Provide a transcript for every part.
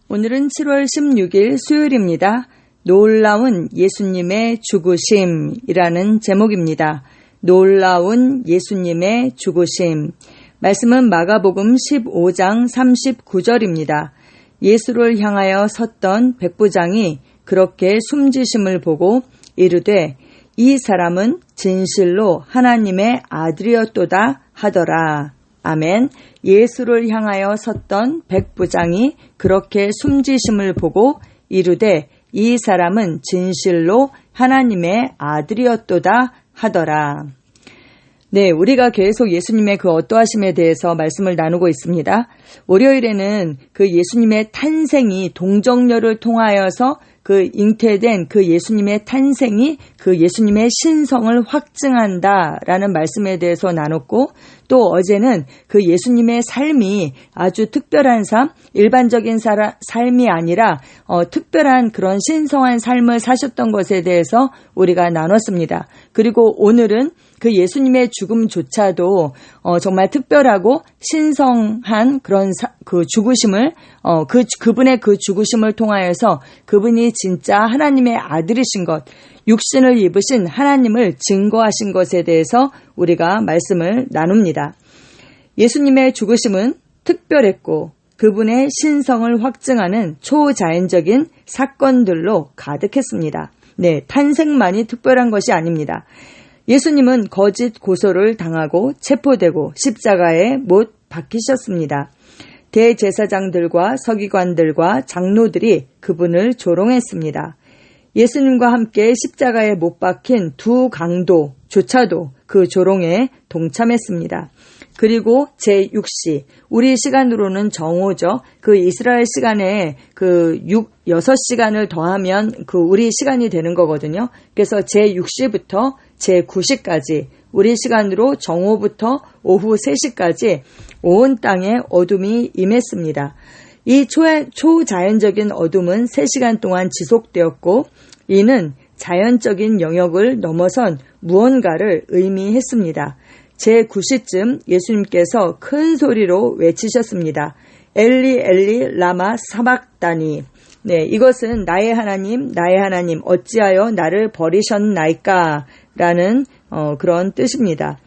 오늘은 7월 16일 수요일입니다. 놀라운 예수님의 죽으심이라는 제목입니다. 놀라운 예수님의 죽으심. 말씀은 마가복음 15장 39절입니다. 예수를 향하여 섰던 백부장이 그렇게 숨지심을 보고 이르되 이 사람은 진실로 하나님의 아들이었도다 하더라. 아멘. 예수를 향하여 섰던 백부장이 그렇게 숨지심을 보고 이르되 이 사람은 진실로 하나님의 아들이었도다 하더라. 네, 우리가 계속 예수님의 그 어떠하심에 대해서 말씀을 나누고 있습니다. 월요일에는 그 예수님의 탄생이 동정녀를 통하여서 그 잉태된 그 예수님의 탄생이 그 예수님의 신성을 확증한다라는 말씀에 대해서 나눴고, 또 어제는 그 예수님의 삶이 아주 특별한 삶, 일반적인 삶이 아니라 특별한 그런 신성한 삶을 사셨던 것에 대해서 우리가 나눴습니다. 그리고 오늘은 그 예수님의 죽음조차도 정말 특별하고 신성한 그런 그 죽으심을 그분의 그 죽으심을 통하여서 그분이 진짜 하나님의 아들이신 것, 육신을 입으신 하나님을 증거하신 것에 대해서 우리가 말씀을 나눕니다. 예수님의 죽으심은 특별했고 그분의 신성을 확증하는 초자연적인 사건들로 가득했습니다. 네, 탄생만이 특별한 것이 아닙니다. 예수님은 거짓 고소를 당하고 체포되고 십자가에 못 박히셨습니다. 대제사장들과 서기관들과 장로들이 그분을 조롱했습니다. 예수님과 함께 십자가에 못 박힌 두 강도조차도 그 조롱에 동참했습니다. 그리고 제6시, 우리 시간으로는 정오죠. 그 이스라엘 시간에 그 6시간을 더하면 그 우리 시간이 되는 거거든요. 그래서 제6시부터 제9시까지, 우리 시간으로 정오부터 오후 3시까지 온 땅에 어둠이 임했습니다. 이 초자연적인 어둠은 3시간 동안 지속되었고, 이는 자연적인 영역을 넘어선 무언가를 의미했습니다. 제9시쯤 예수님께서 큰 소리로 외치셨습니다. 엘리 엘리 라마 사박다니. 네, 이것은 나의 하나님 어찌하여 나를 버리셨나이까 라는 그런 뜻입니다.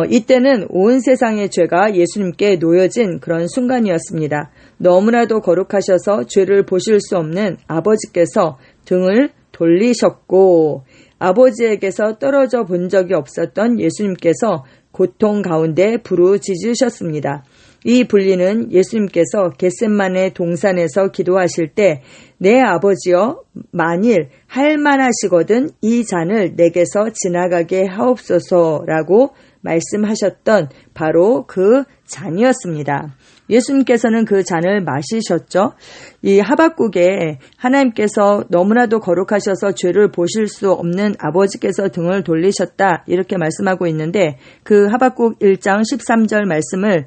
이때는 온 세상의 죄가 예수님께 놓여진 그런 순간이었습니다. 너무나도 거룩하셔서 죄를 보실 수 없는 아버지께서 등을 돌리셨고, 아버지에게서 떨어져 본 적이 없었던 예수님께서 고통 가운데 부르짖으셨습니다. 이 분리는 예수님께서 겟셋마네 동산에서 기도하실 때 내 아버지여, 만일 할만하시거든 이 잔을 내게서 지나가게 하옵소서라고 말씀하셨던 바로 그 잔이었습니다. 예수님께서는 그 잔을 마시셨죠. 이 하박국에 하나님께서 너무나도 거룩하셔서 죄를 보실 수 없는 아버지께서 등을 돌리셨다 이렇게 말씀하고 있는데, 그 하박국 1장 13절 말씀을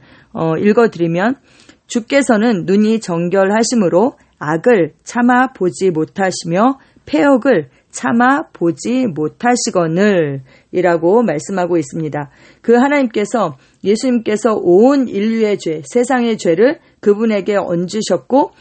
읽어드리면, 주께서는 눈이 정결하심으로 악을 참아 보지 못하시며 폐역을 참아 보지 못하시거늘 이라고 말씀하고 있습니다. 그 하나님께서, 예수님께서 온 인류의 죄, 세상의 죄를 그분에게 얹으셨고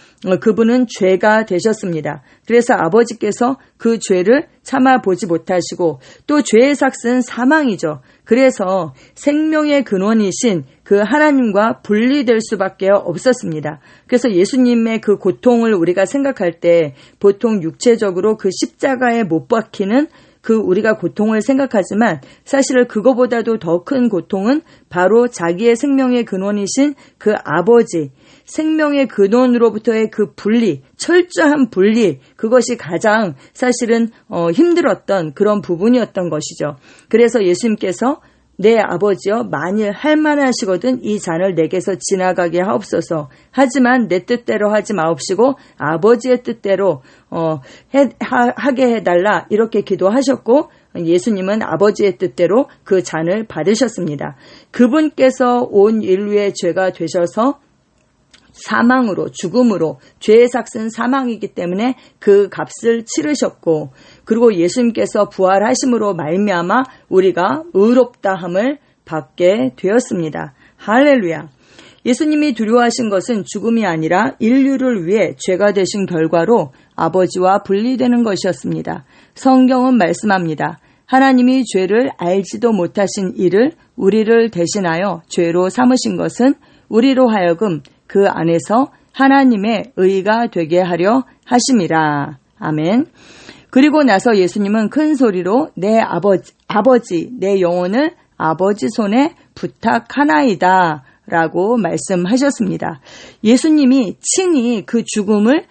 그분은 죄가 되셨습니다. 그래서 아버지께서 그 죄를 참아 보지 못하시고, 또 죄의 삭은 사망이죠. 그래서 생명의 근원이신 그 하나님과 분리될 수밖에 없었습니다. 그래서 예수님의 그 고통을 우리가 생각할 때 보통 육체적으로 그 십자가에 못 박히는 그 우리가 고통을 생각하지만, 사실 그거보다도 더 큰 고통은 바로 자기의 생명의 근원이신 그 아버지, 생명의 근원으로부터의 그 분리, 철저한 분리, 그것이 가장 사실은 힘들었던 그런 부분이었던 것이죠. 그래서 예수님께서 내 아버지여, 만일 할만하시거든 이 잔을 내게서 지나가게 하옵소서. 하지만 내 뜻대로 하지 마옵시고 아버지의 뜻대로 하게 해달라 이렇게 기도하셨고, 예수님은 아버지의 뜻대로 그 잔을 받으셨습니다. 그분께서 온 인류의 죄가 되셔서 사망으로, 죽음으로, 죄의 삭은 사망이기 때문에 그 값을 치르셨고, 그리고 예수님께서 부활하심으로 말미암아 우리가 의롭다함을 받게 되었습니다. 할렐루야. 예수님이 두려워하신 것은 죽음이 아니라 인류를 위해 죄가 되신 결과로 아버지와 분리되는 것이었습니다. 성경은 말씀합니다. 하나님이 죄를 알지도 못하신 이를 우리를 대신하여 죄로 삼으신 것은 우리로 하여금 그 안에서 하나님의 의가 되게 하려 하심이라. 아멘. 그리고 나서 예수님은 큰 소리로 내 아버지, 내 영혼을 아버지 손에 부탁하나이다 라고 말씀하셨습니다. 예수님이 친히 그 죽으심을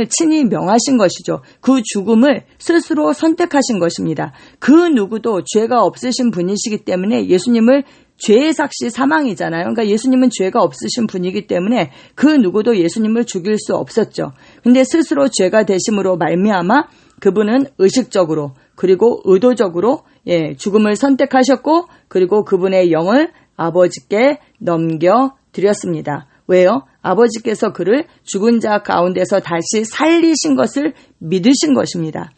친히 명하신 것이죠. 그 죽음을 스스로 선택하신 것입니다. 그 누구도 죄가 없으신 분이시기 때문에 예수님을 죄의 삭시 사망이잖아요. 그러니까 예수님은 죄가 없으신 분이기 때문에 그 누구도 예수님을 죽일 수 없었죠. 근데 스스로 죄가 되심으로 말미암아 그분은 의식적으로 그리고 의도적으로 죽음을 선택하셨고 그리고 그분의 영을 아버지께 넘겨드렸습니다. 왜요? 아버지께서 그를 죽은 자 가운데서 다시 살리신 것을 믿으신 것입니다.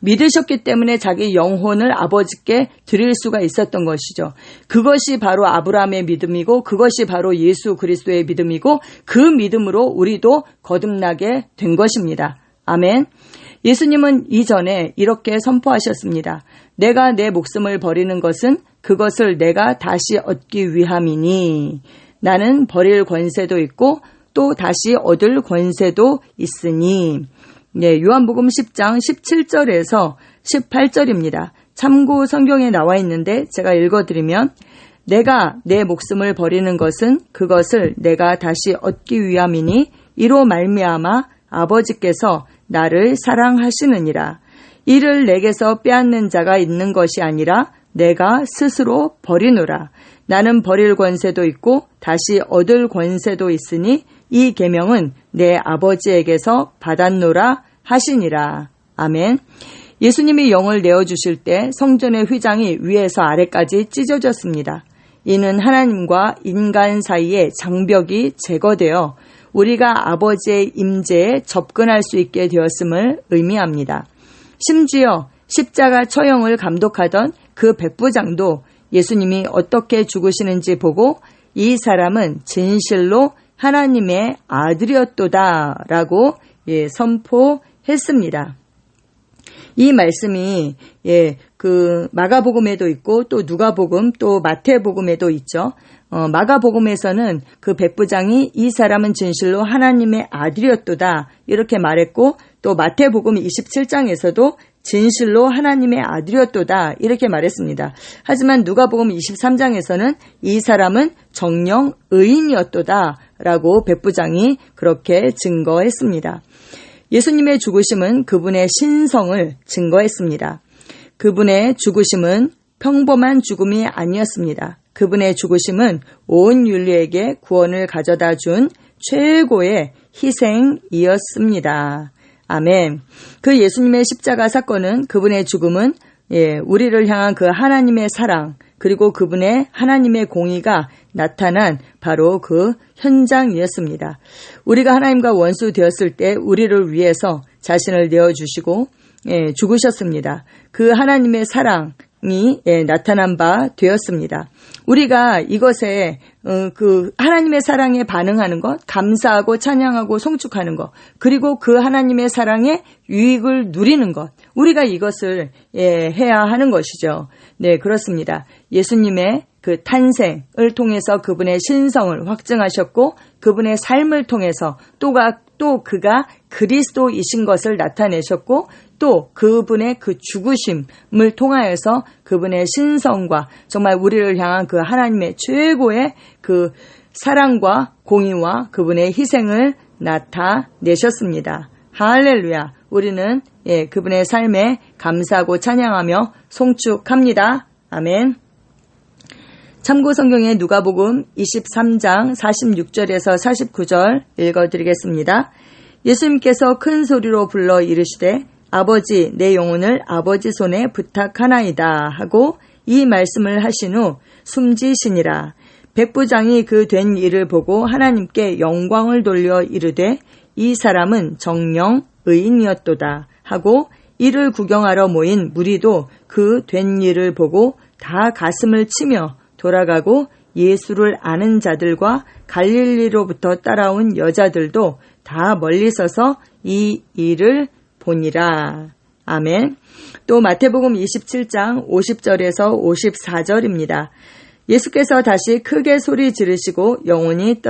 믿으셨기 때문에 자기 영혼을 아버지께 드릴 수가 있었던 것이죠. 그것이 바로 아브라함의 믿음이고 그것이 바로 예수 그리스도의 믿음이고 그 믿음으로 우리도 거듭나게 된 것입니다. 아멘. 예수님은 이전에 이렇게 선포하셨습니다. 내가 내 목숨을 버리는 것은 그것을 내가 다시 얻기 위함이니 나는 버릴 권세도 있고 또 다시 얻을 권세도 있으니. 요한복음 10장 17절에서 18절입니다. 참고 성경에 나와 있는데 제가 읽어드리면 내가 내 목숨을 버리는 것은 그것을 내가 다시 얻기 위함이니 이로 말미암아 아버지께서 나를 사랑하시느니라. 이를 내게서 빼앗는 자가 있는 것이 아니라 내가 스스로 버리노라. 나는 버릴 권세도 있고 다시 얻을 권세도 있으니 이 계명은 내 아버지에게서 받았노라 하시니라. 아멘. 예수님이 영을 내어주실 때 성전의 휘장이 위에서 아래까지 찢어졌습니다. 이는 하나님과 인간 사이의 장벽이 제거되어 우리가 아버지의 임재에 접근할 수 있게 되었음을 의미합니다. 심지어 십자가 처형을 감독하던 그 백부장도 예수님이 어떻게 죽으시는지 보고 이 사람은 진실로 하나님의 아들이었도다 라고 선포했습니다. 이 말씀이 그 마가복음에도 있고 또 누가복음 또 마태복음에도 있죠. 마가복음에서는 그 백부장이 이 사람은 진실로 하나님의 아들이었도다 이렇게 말했고 또 마태복음 27장에서도 진실로 하나님의 아들이었도다 이렇게 말했습니다. 하지만 누가복음 23장에서는 이 사람은 정령 의인이었도다 라고 백부장이 그렇게 증거했습니다. 예수님의 죽으심은 그분의 신성을 증거했습니다. 그분의 죽으심은 평범한 죽음이 아니었습니다. 그분의 죽으심은 온 인류에게 구원을 가져다 준 최고의 희생이었습니다. 아멘. 그 예수님의 십자가 사건은 그분의 죽음은 우리를 향한 그 하나님의 사랑 그리고 그분의 하나님의 공의가 나타난 바로 그 현장이었습니다. 우리가 하나님과 원수 되었을 때 우리를 위해서 자신을 내어주시고 죽으셨습니다. 그 하나님의 사랑이 나타난 바 되었습니다. 우리가 이것에 그 하나님의 사랑에 반응하는 것, 감사하고 찬양하고 송축하는 것, 그리고 그 하나님의 사랑의 유익을 누리는 것, 우리가 이것을 해야 하는 것이죠. 네, 그렇습니다. 예수님의 그 탄생을 통해서 그분의 신성을 확증하셨고 그분의 삶을 통해서 또 그가 그리스도이신 것을 나타내셨고 또 그분의 그 죽으심을 통하여서 그분의 신성과 정말 우리를 향한 그 하나님의 최고의 그 사랑과 공의와 그분의 희생을 나타내셨습니다. 할렐루야. 우리는 그분의 삶에 감사하고 찬양하며 송축합니다. 아멘. 참고 성경의 누가복음 23장 46절에서 49절 읽어드리겠습니다. 예수님께서 큰 소리로 불러 이르시되 아버지 내 영혼을 아버지 손에 부탁하나이다 하고 이 말씀을 하신 후 숨지시니라. 백부장이 그 된 일을 보고 하나님께 영광을 돌려 이르되 이 사람은 정령 의인이었도다 하고 이를 구경하러 모인 무리도 그 된 일을 보고 다 가슴을 치며 돌아가고 예수를 아는 자들과 갈릴리로부터 따라온 여자들도 다 멀리 서서 이 일을 보니라. 아멘. 또 마태복음 27장 50절에서 54절입니다. 예수께서 다시 크게 소리 지르시고 영혼이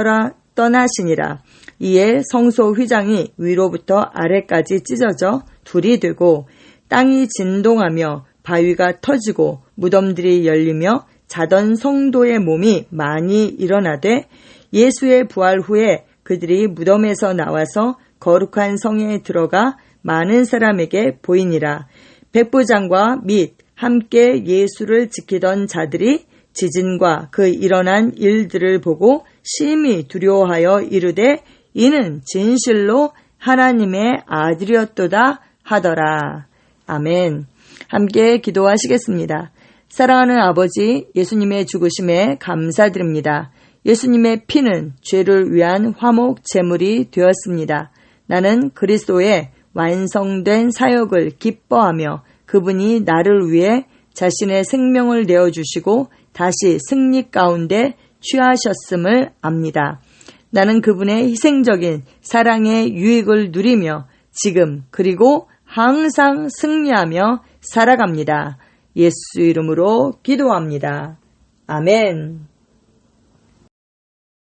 떠나시니라. 이에 성소 휘장이 위로부터 아래까지 찢어져 둘이 되고 땅이 진동하며 바위가 터지고 무덤들이 열리며 자던 성도의 몸이 많이 일어나되 예수의 부활 후에 그들이 무덤에서 나와서 거룩한 성에 들어가 많은 사람에게 보이니라. 백부장과 및 함께 예수를 지키던 자들이 지진과 그 일어난 일들을 보고 심히 두려워하여 이르되 이는 진실로 하나님의 아들이었도다 하더라. 아멘. 함께 기도하시겠습니다. 사랑하는 아버지, 예수님의 죽으심에 감사드립니다. 예수님의 피는 죄를 위한 화목 제물이 되었습니다. 나는 그리스도의 완성된 사역을 기뻐하며 그분이 나를 위해 자신의 생명을 내어주시고 다시 승리 가운데 취하셨음을 압니다. 나는 그분의 희생적인 사랑의 유익을 누리며 지금 그리고 항상 승리하며 살아갑니다. 예수 이름으로 기도합니다. 아멘.